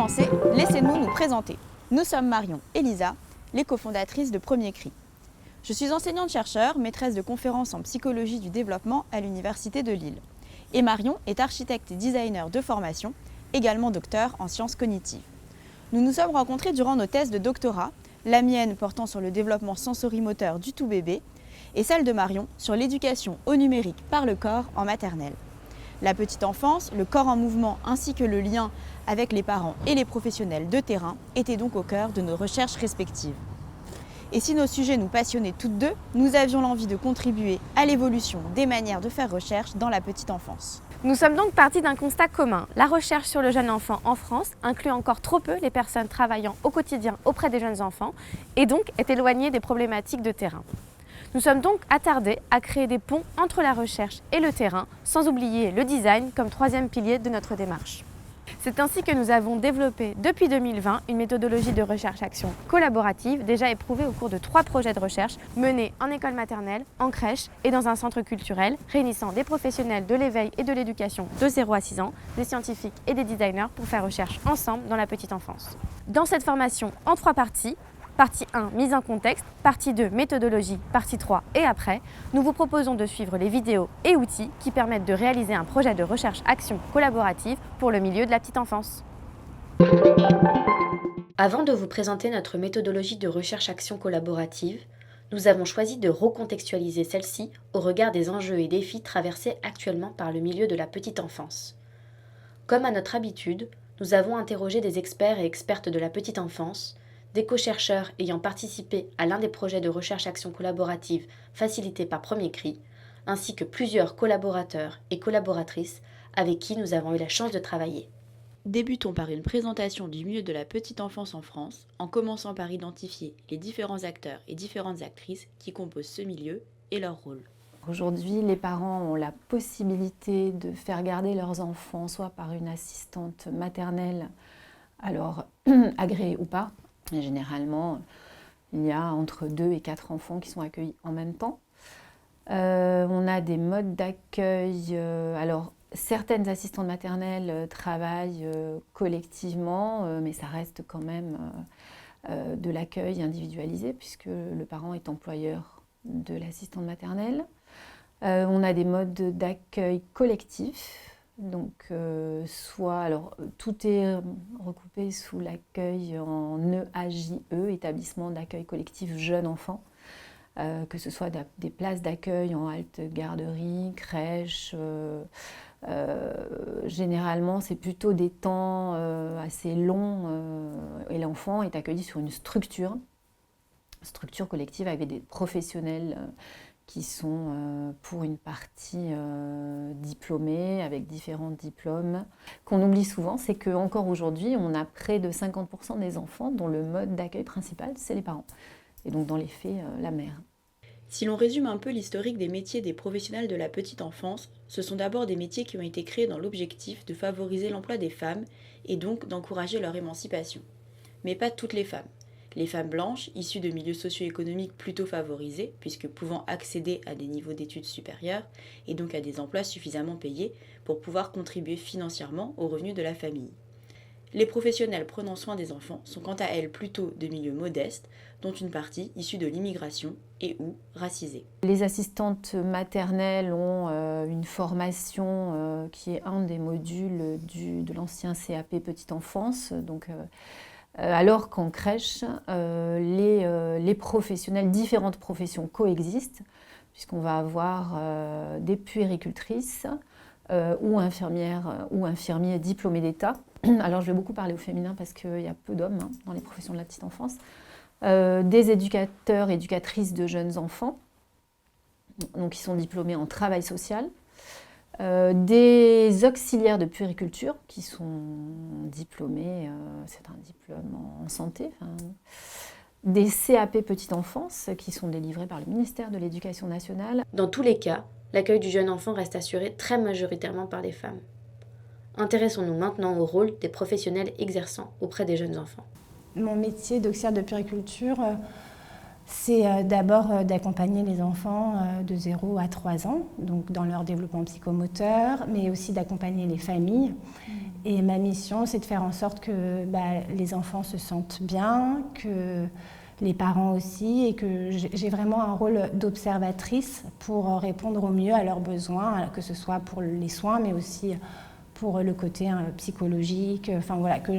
commencer, laissez-nous nous présenter. Nous sommes Marion et Lisa, les cofondatrices de Premier Cri. Je suis enseignante-chercheur, maîtresse de conférences en psychologie du développement à l'Université de Lille. Et Marion est architecte et designer de formation, également docteur en sciences cognitives. Nous nous sommes rencontrés durant nos thèses de doctorat, la mienne portant sur le développement sensorimoteur du tout bébé et celle de Marion sur l'éducation au numérique par le corps en maternelle. La petite enfance, le corps en mouvement ainsi que le lien avec les parents et les professionnels de terrain étaient donc au cœur de nos recherches respectives. Et si nos sujets nous passionnaient toutes deux, nous avions l'envie de contribuer à l'évolution des manières de faire recherche dans la petite enfance. Nous sommes donc partis d'un constat commun. La recherche sur le jeune enfant en France inclut encore trop peu les personnes travaillant au quotidien auprès des jeunes enfants et donc est éloignée des problématiques de terrain. Nous sommes donc attardés à créer des ponts entre la recherche et le terrain, sans oublier le design comme troisième pilier de notre démarche. C'est ainsi que nous avons développé depuis 2020 une méthodologie de recherche-action collaborative déjà éprouvée au cours de 3 projets de recherche menés en école maternelle, en crèche et dans un centre culturel, réunissant des professionnels de l'éveil et de l'éducation de 0 à 6 ans, des scientifiques et des designers pour faire recherche ensemble dans la petite enfance. Dans cette formation en 3 parties, partie 1, mise en contexte, partie 2, méthodologie, partie 3 et après, nous vous proposons de suivre les vidéos et outils qui permettent de réaliser un projet de recherche-action collaborative pour le milieu de la petite enfance. Avant de vous présenter notre méthodologie de recherche-action collaborative, nous avons choisi de recontextualiser celle-ci au regard des enjeux et défis traversés actuellement par le milieu de la petite enfance. Comme à notre habitude, nous avons interrogé des experts et expertes de la petite enfance, d'éco-chercheurs ayant participé à l'un des projets de recherche-action collaborative facilités par Premier Cri, ainsi que plusieurs collaborateurs et collaboratrices avec qui nous avons eu la chance de travailler. Débutons par une présentation du milieu de la petite enfance en France, en commençant par identifier les différents acteurs et différentes actrices qui composent ce milieu et leur rôle. Aujourd'hui, les parents ont la possibilité de faire garder leurs enfants soit par une assistante maternelle, alors agréée ou pas. Et généralement, il y a entre 2 et 4 enfants qui sont accueillis en même temps. On a des modes d'accueil. Alors, certaines assistantes maternelles travaillent collectivement, mais ça reste quand même de l'accueil individualisé, puisque le parent est employeur de l'assistante maternelle. On a des modes d'accueil collectifs. Donc, tout est recoupé sous l'accueil en EAJE, établissement d'accueil collectif jeunes enfants, que ce soit des places d'accueil en halte garderie, crèche. Généralement, c'est plutôt des temps assez longs et l'enfant est accueilli sur une structure collective avec des professionnels qui sont pour une partie diplômés, avec différents diplômes. Qu'on oublie souvent, c'est qu'encore aujourd'hui, on a près de 50% des enfants dont le mode d'accueil principal, c'est les parents. Et donc dans les faits, la mère. Si l'on résume un peu l'historique des métiers des professionnels de la petite enfance, ce sont d'abord des métiers qui ont été créés dans l'objectif de favoriser l'emploi des femmes et donc d'encourager leur émancipation. Mais pas toutes les femmes. Les femmes blanches, issues de milieux socio-économiques plutôt favorisés, puisque pouvant accéder à des niveaux d'études supérieurs et donc à des emplois suffisamment payés pour pouvoir contribuer financièrement aux revenus de la famille. Les professionnels prenant soin des enfants sont quant à elles plutôt de milieux modestes, dont une partie issue de l'immigration et ou racisée. Les assistantes maternelles ont une formation qui est un des modules de l'ancien CAP Petite Enfance, alors qu'en crèche, les professionnels, différentes professions coexistent, puisqu'on va avoir des puéricultrices ou infirmières ou infirmiers diplômés d'État. Alors je vais beaucoup parler au féminin parce qu'il y a peu d'hommes dans les professions de la petite enfance. Des éducateurs, éducatrices de jeunes enfants, donc qui sont diplômés en travail social. Des auxiliaires de puériculture qui sont diplômés, c'est un diplôme en santé, des CAP Petite Enfance qui sont délivrés par le ministère de l'Éducation nationale. Dans tous les cas, l'accueil du jeune enfant reste assuré très majoritairement par des femmes. Intéressons-nous maintenant au rôle des professionnels exerçant auprès des jeunes enfants. Mon métier d'auxiliaire de puériculture, c'est d'abord d'accompagner les enfants de 0 à 3 ans, donc dans leur développement psychomoteur, mais aussi d'accompagner les familles Et ma mission, c'est de faire en sorte que les enfants se sentent bien, que les parents aussi, et que j'ai vraiment un rôle d'observatrice pour répondre au mieux à leurs besoins, que ce soit pour les soins, mais aussi pour le côté psychologique. Enfin voilà, que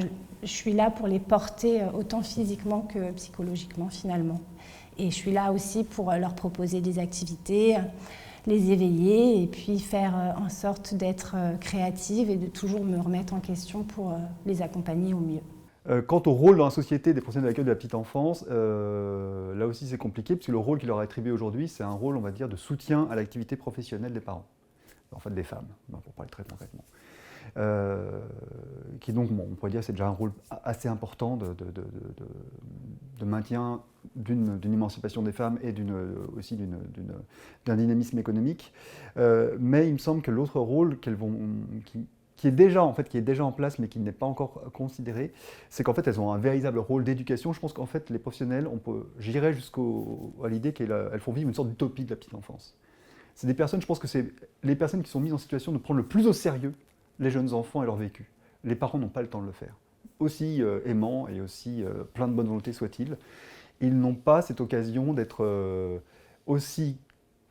je suis là pour les porter autant physiquement que psychologiquement finalement. Et je suis là aussi pour leur proposer des activités, les éveiller et puis faire en sorte d'être créative et de toujours me remettre en question pour les accompagner au mieux. Quant au rôle dans la société des professionnels d'accueil de la petite enfance, là aussi c'est compliqué, puisque le rôle qui leur est attribué aujourd'hui, c'est un rôle, on va dire, de soutien à l'activité professionnelle des parents, en fait des femmes, pour parler très concrètement. Qui donc, on pourrait dire, c'est déjà un rôle assez important de maintien d'une émancipation des femmes et aussi d'un dynamisme économique. Mais il me semble que l'autre rôle qui est déjà en place, mais qui n'est pas encore considéré, c'est qu'en fait, elles ont un véritable rôle d'éducation. Je pense qu'en fait, les professionnels, j'irais jusqu'à l'idée qu'elles font vivre une sorte d'utopie de la petite enfance. C'est des personnes, je pense que c'est les personnes qui sont mises en situation de prendre le plus au sérieux les jeunes enfants et leur vécu. Les parents n'ont pas le temps de le faire. Aussi aimants et aussi plein de bonne volonté soient-ils, ils n'ont pas cette occasion d'être aussi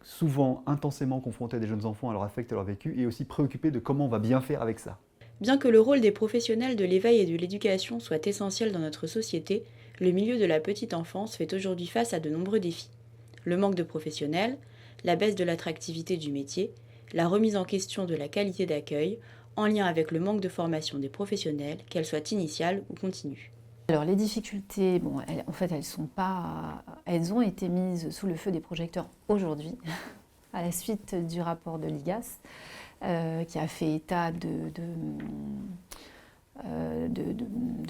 souvent intensément confrontés à des jeunes enfants, à leur affect et à leur vécu, et aussi préoccupés de comment on va bien faire avec ça. Bien que le rôle des professionnels de l'éveil et de l'éducation soit essentiel dans notre société, le milieu de la petite enfance fait aujourd'hui face à de nombreux défis. Le manque de professionnels, la baisse de l'attractivité du métier, la remise en question de la qualité d'accueil, en lien avec le manque de formation des professionnels, qu'elles soient initiales ou continues. Alors les difficultés, elles ont été mises sous le feu des projecteurs aujourd'hui, à la suite du rapport de l'IGAS, qui a fait état de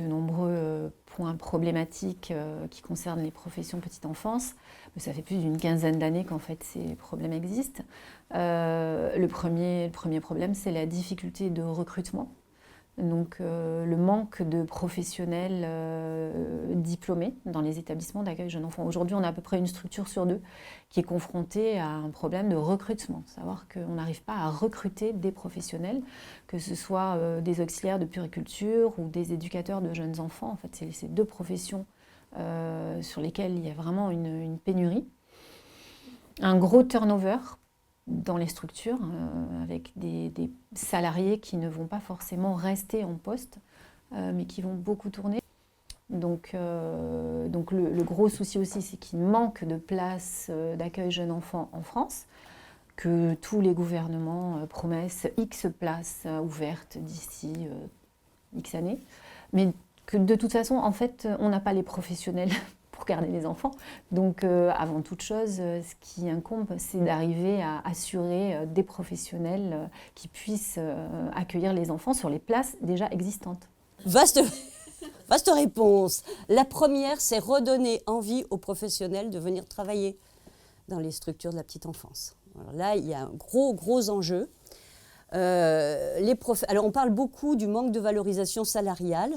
nombreux points problématiques qui concernent les professions petite enfance. Mais ça fait plus d'une quinzaine d'années qu'en fait ces problèmes existent. Le premier problème, c'est la difficulté de recrutement. Donc le manque de professionnels diplômés dans les établissements d'accueil jeunes enfants. Aujourd'hui, on a à peu près une structure sur deux qui est confrontée à un problème de recrutement. Savoir qu'on n'arrive pas à recruter des professionnels, que ce soit des auxiliaires de puériculture ou des éducateurs de jeunes enfants. En fait, c'est ces deux professions sur lesquelles il y a vraiment une pénurie. Un gros turnover dans les structures, avec des salariés qui ne vont pas forcément rester en poste, mais qui vont beaucoup tourner. Donc le gros souci aussi, c'est qu'il manque de places d'accueil jeunes enfants en France, que tous les gouvernements promettent X places ouvertes d'ici X années, mais que de toute façon, en fait, on n'a pas les professionnels pour garder les enfants. Donc, avant toute chose, ce qui incombe, c'est d'arriver à assurer des professionnels qui puissent accueillir les enfants sur les places déjà existantes. Vaste réponse. La première, c'est redonner envie aux professionnels de venir travailler dans les structures de la petite enfance. Alors là, il y a un gros enjeu. Alors, on parle beaucoup du manque de valorisation salariale.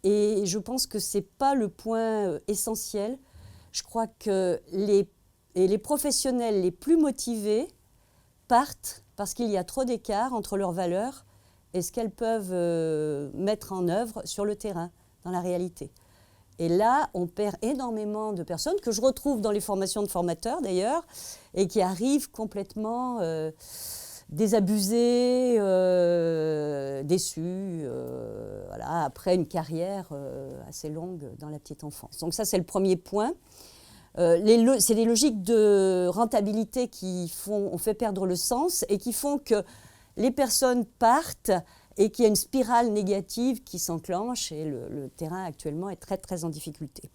Et je pense que ce n'est pas le point essentiel. Je crois que les professionnels les plus motivés partent parce qu'il y a trop d'écart entre leurs valeurs et ce qu'elles peuvent mettre en œuvre sur le terrain, dans la réalité. Et là, on perd énormément de personnes que je retrouve dans les formations de formateurs d'ailleurs et qui arrivent complètement désabusés, déçus, après une carrière assez longue dans la petite enfance. Donc ça, c'est le premier point. C'est les logiques de rentabilité qui ont fait perdre le sens et qui font que les personnes partent et qu'il y a une spirale négative qui s'enclenche et le terrain actuellement est très en difficulté.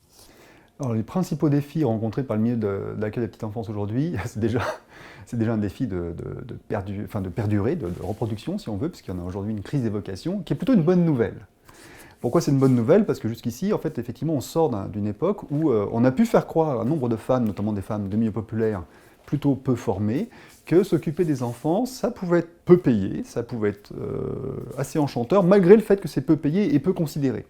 Alors, les principaux défis rencontrés par le milieu de l'accueil de la petite enfance aujourd'hui, c'est déjà un défi de perdurer, de reproduction si on veut, puisqu'il y en a aujourd'hui une crise des vocations, qui est plutôt une bonne nouvelle. Pourquoi c'est une bonne nouvelle? Parce que jusqu'ici, en fait, effectivement, on sort d'une époque où on a pu faire croire à un nombre de femmes, notamment des femmes de milieu populaire, plutôt peu formées, que s'occuper des enfants, ça pouvait être peu payé, ça pouvait être assez enchanteur, malgré le fait que c'est peu payé et peu considéré.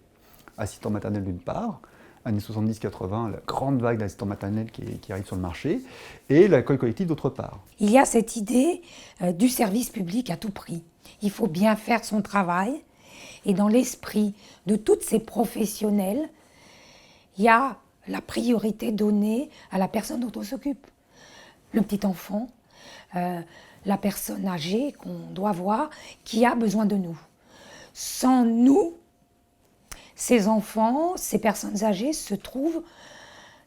Assistant maternel d'une part, années 70-80, la grande vague d'assistants maternels qui arrive sur le marché, et l'accueil collectif d'autre part. Il y a cette idée du service public à tout prix. Il faut bien faire son travail, Et dans l'esprit de toutes ces professionnels, il y a la priorité donnée à la personne dont on s'occupe. Le petit enfant, la personne âgée qu'on doit voir, qui a besoin de nous. Sans nous, ces enfants, ces personnes âgées se trouvent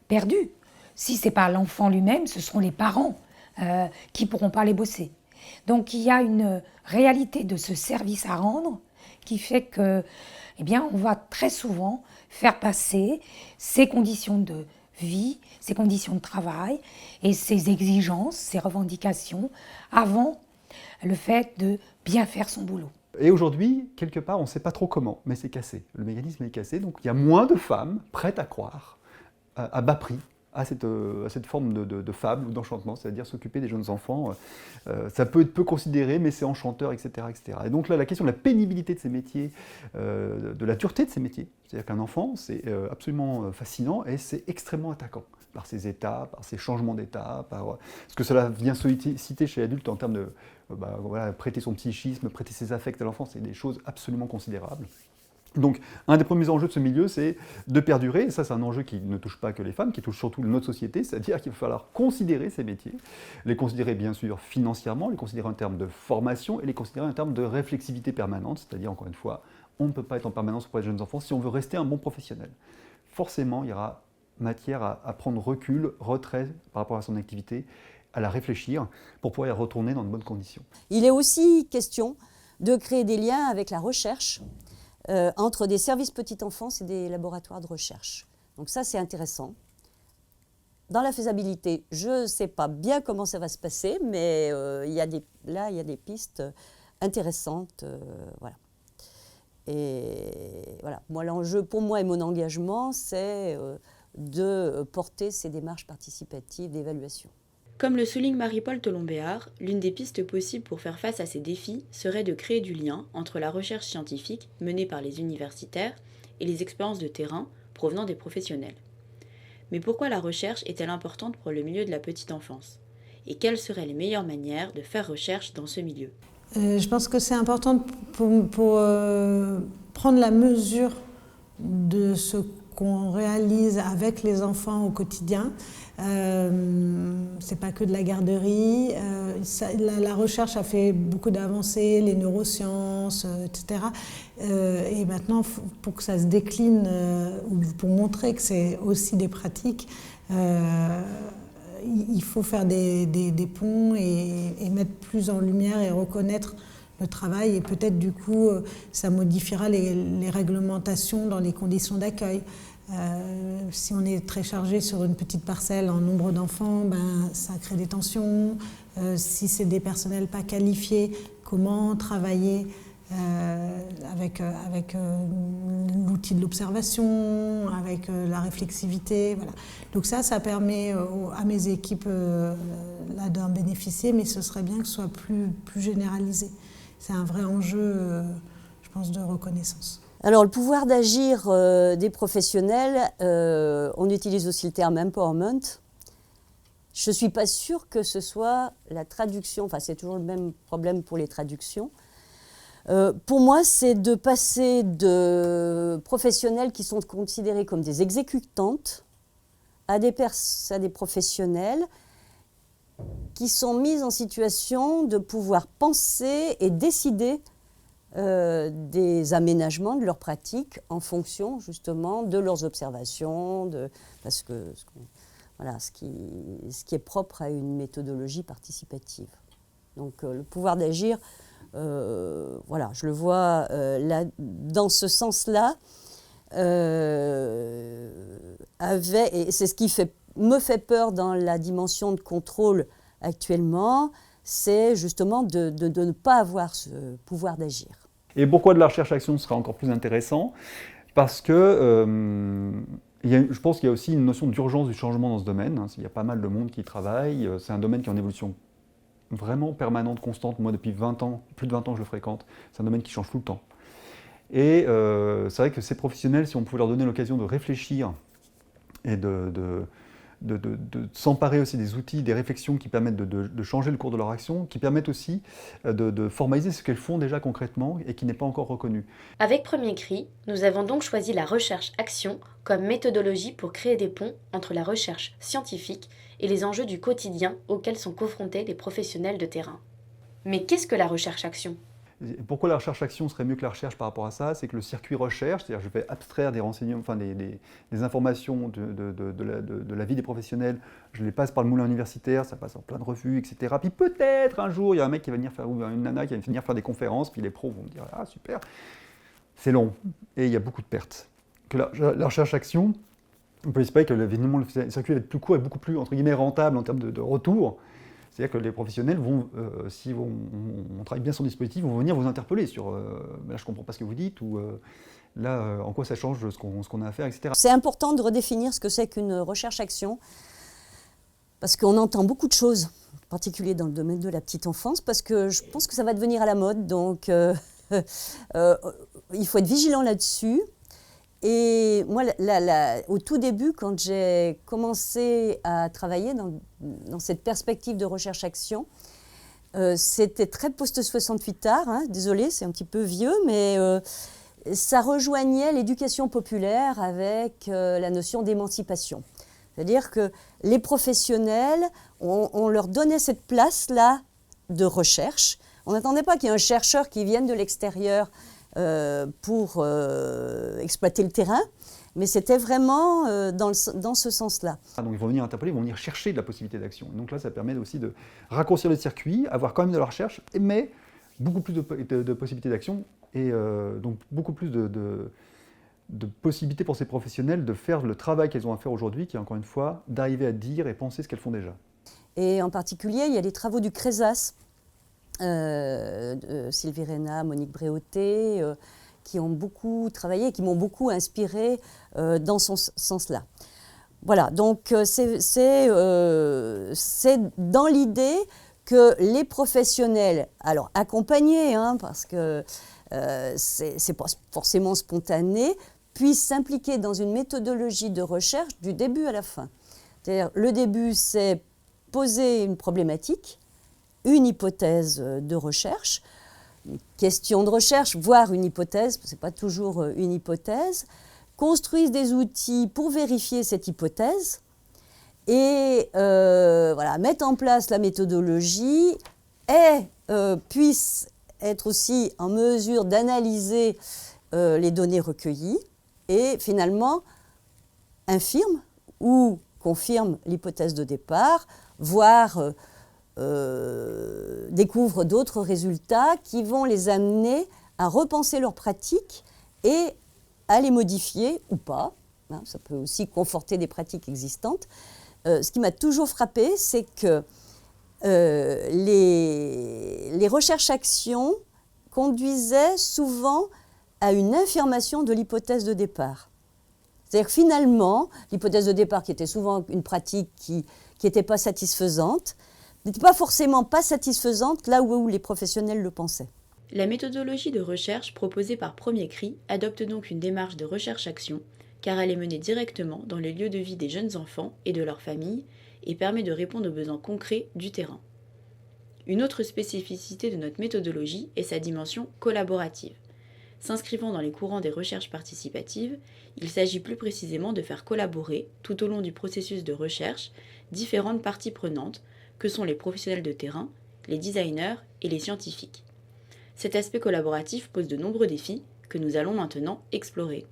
perdus. Si ce n'est pas l'enfant lui-même, ce seront les parents qui ne pourront pas les bosser. Donc il y a une réalité de ce service à rendre qui fait que, eh bien, on va très souvent faire passer ces conditions de vie, ces conditions de travail et ces exigences, ces revendications avant le fait de bien faire son boulot. Et aujourd'hui, quelque part, on ne sait pas trop comment, mais c'est cassé. Le mécanisme est cassé, donc il y a moins de femmes prêtes à croire, à bas prix, à cette forme de fable ou d'enchantement, c'est-à-dire s'occuper des jeunes enfants. Ça peut être peu considéré, mais c'est enchanteur, etc., etc. Et donc là, la question de la pénibilité de ces métiers, de la dureté de ces métiers, c'est-à-dire qu'un enfant, c'est absolument fascinant et c'est extrêmement attaquant par ses états, par ses changements d'état, par ce que cela vient solliciter chez l'adulte en termes de voilà, prêter son psychisme, prêter ses affects à l'enfant, c'est des choses absolument considérables. Donc, un des premiers enjeux de ce milieu, c'est de perdurer, et ça c'est un enjeu qui ne touche pas que les femmes, qui touche surtout notre société, c'est-à-dire qu'il va falloir considérer ces métiers, les considérer bien sûr financièrement, les considérer en termes de formation, et les considérer en termes de réflexivité permanente, c'est-à-dire encore une fois, on ne peut pas être en permanence auprès des jeunes enfants si on veut rester un bon professionnel. Forcément, il y aura matière à prendre recul, retrait par rapport à son activité, à la réfléchir, pour pouvoir y retourner dans de bonnes conditions. Il est aussi question de créer des liens avec la recherche, entre des services petite enfance et des laboratoires de recherche. Donc ça, c'est intéressant. Dans la faisabilité, je ne sais pas bien comment ça va se passer, mais il y a des pistes intéressantes. Voilà. Et voilà, moi, l'enjeu pour moi et mon engagement, c'est de porter ces démarches participatives d'évaluation. Comme le souligne Marie-Paule Tolombéard, l'une des pistes possibles pour faire face à ces défis serait de créer du lien entre la recherche scientifique menée par les universitaires et les expériences de terrain provenant des professionnels. Mais pourquoi la recherche est-elle importante pour le milieu de la petite enfance ? Et quelles seraient les meilleures manières de faire recherche dans ce milieu ? Je pense que c'est important pour prendre la mesure de ce qu'on réalise avec les enfants au quotidien. C'est pas que de la garderie. La recherche a fait beaucoup d'avancées, les neurosciences, etc. Et maintenant, pour que ça se décline, ou pour montrer que c'est aussi des pratiques, il faut faire des ponts et mettre plus en lumière et reconnaître le travail. Et peut-être du coup, ça modifiera les réglementations dans les conditions d'accueil. Si on est très chargé sur une petite parcelle en nombre d'enfants, ça crée des tensions. Si c'est des personnels pas qualifiés, comment travailler avec l'outil de l'observation, avec la réflexivité. Voilà. Donc ça permet à mes équipes là, d'en bénéficier, mais ce serait bien que ce soit plus généralisé. C'est un vrai enjeu, je pense, de reconnaissance. Alors, le pouvoir d'agir des professionnels, on utilise aussi le terme empowerment. Je ne suis pas sûre que ce soit la traduction, enfin c'est toujours le même problème pour les traductions. Pour moi, c'est de passer de professionnels qui sont considérés comme des exécutantes à des professionnels qui sont mis en situation de pouvoir penser et décider des aménagements de leurs pratiques en fonction justement de leurs observations, parce que voilà, ce qui est propre à une méthodologie participative. Donc le pouvoir d'agir, voilà, je le vois là, dans ce sens-là, et c'est ce qui me fait peur dans la dimension de contrôle actuellement, c'est justement de ne pas avoir ce pouvoir d'agir. Et pourquoi de la recherche-action sera encore plus intéressant ? Parce que je pense qu'il y a aussi une notion d'urgence du changement dans ce domaine. Il y a pas mal de monde qui y travaille. C'est un domaine qui est en évolution vraiment permanente, constante. Moi, depuis 20 ans, plus de 20 ans que je le fréquente, c'est un domaine qui change tout le temps. Et c'est vrai que ces professionnels, si on pouvait leur donner l'occasion de réfléchir et de de s'emparer aussi des outils, des réflexions qui permettent de changer le cours de leur action, qui permettent aussi de formaliser ce qu'elles font déjà concrètement et qui n'est pas encore reconnu. Avec Premier Cri, nous avons donc choisi la recherche-action comme méthodologie pour créer des ponts entre la recherche scientifique et les enjeux du quotidien auxquels sont confrontés les professionnels de terrain. Mais qu'est-ce que la recherche-action ? Pourquoi la recherche-action serait mieux que la recherche par rapport à ça? C'est que le circuit recherche, c'est-à-dire je vais abstraire des renseignements, enfin des informations de la vie des professionnels, je les passe par le moulin universitaire, ça passe en plein de revues, etc. Puis peut-être un jour, il y a un mec qui va venir faire, ou une nana qui va venir faire des conférences, puis les pros vont me dire « Ah super !» C'est long, et il y a beaucoup de pertes. Que la recherche-action, on peut espérer que l'événement, le circuit va être plus court et beaucoup plus, entre guillemets, rentable en termes de retour. C'est-à-dire que les professionnels vont, si on travaille bien son dispositif, vont venir vous interpeller sur là je ne comprends pas ce que vous dites, ou là en quoi ça change ce qu'on a à faire, etc. C'est important de redéfinir ce que c'est qu'une recherche-action, parce qu'on entend beaucoup de choses, en particulier dans le domaine de la petite enfance, parce que je pense que ça va devenir à la mode, donc il faut être vigilant là-dessus. Et moi, au tout début, quand j'ai commencé à travailler dans cette perspective de recherche-action, c'était très post-68 art, hein, désolé, c'est un petit peu vieux, mais ça rejoignait l'éducation populaire avec la notion d'émancipation. C'est-à-dire que les professionnels, on leur donnait cette place-là de recherche. On n'attendait pas qu'il y ait un chercheur qui vienne de l'extérieur pour exploiter le terrain, mais c'était vraiment dans ce sens-là. Donc ils vont venir interpeller, ils vont venir chercher de la possibilité d'action. Donc là, ça permet aussi de raccourcir le circuit, avoir quand même de la recherche, mais beaucoup plus de possibilités d'action, et donc beaucoup plus de possibilités pour ces professionnels de faire le travail qu'elles ont à faire aujourd'hui, qui est encore une fois d'arriver à dire et penser ce qu'elles font déjà. Et en particulier, il y a les travaux du CRESAS, Sylvie Reyna, Monique Bréauté, qui ont beaucoup travaillé et qui m'ont beaucoup inspirée dans ce sens-là. Voilà, donc c'est dans l'idée que les professionnels, alors accompagnés, hein, parce que c'est pas forcément spontané, puissent s'impliquer dans une méthodologie de recherche du début à la fin. C'est-à-dire, le début, c'est poser une problématique, une hypothèse de recherche, une question de recherche, voire une hypothèse, ce n'est pas toujours une hypothèse, construisent des outils pour vérifier cette hypothèse et voilà, mettent en place la méthodologie et puissent être aussi en mesure d'analyser les données recueillies et finalement infirment ou confirment l'hypothèse de départ, voire découvrent d'autres résultats qui vont les amener à repenser leurs pratiques et à les modifier ou pas. Hein, ça peut aussi conforter des pratiques existantes. Ce qui m'a toujours frappé, c'est que les recherches-actions conduisaient souvent à une infirmation de l'hypothèse de départ. C'est-à-dire que finalement, l'hypothèse de départ, qui était souvent une pratique qui n'était pas satisfaisante, n'était pas forcément pas satisfaisante là où les professionnels le pensaient. La méthodologie de recherche proposée par Premier Cri adopte donc une démarche de recherche-action, car elle est menée directement dans le lieu de vie des jeunes enfants et de leurs familles et permet de répondre aux besoins concrets du terrain. Une autre spécificité de notre méthodologie est sa dimension collaborative. S'inscrivant dans les courants des recherches participatives, il s'agit plus précisément de faire collaborer, tout au long du processus de recherche, différentes parties prenantes, que sont les professionnels de terrain, les designers et les scientifiques. Cet aspect collaboratif pose de nombreux défis que nous allons maintenant explorer.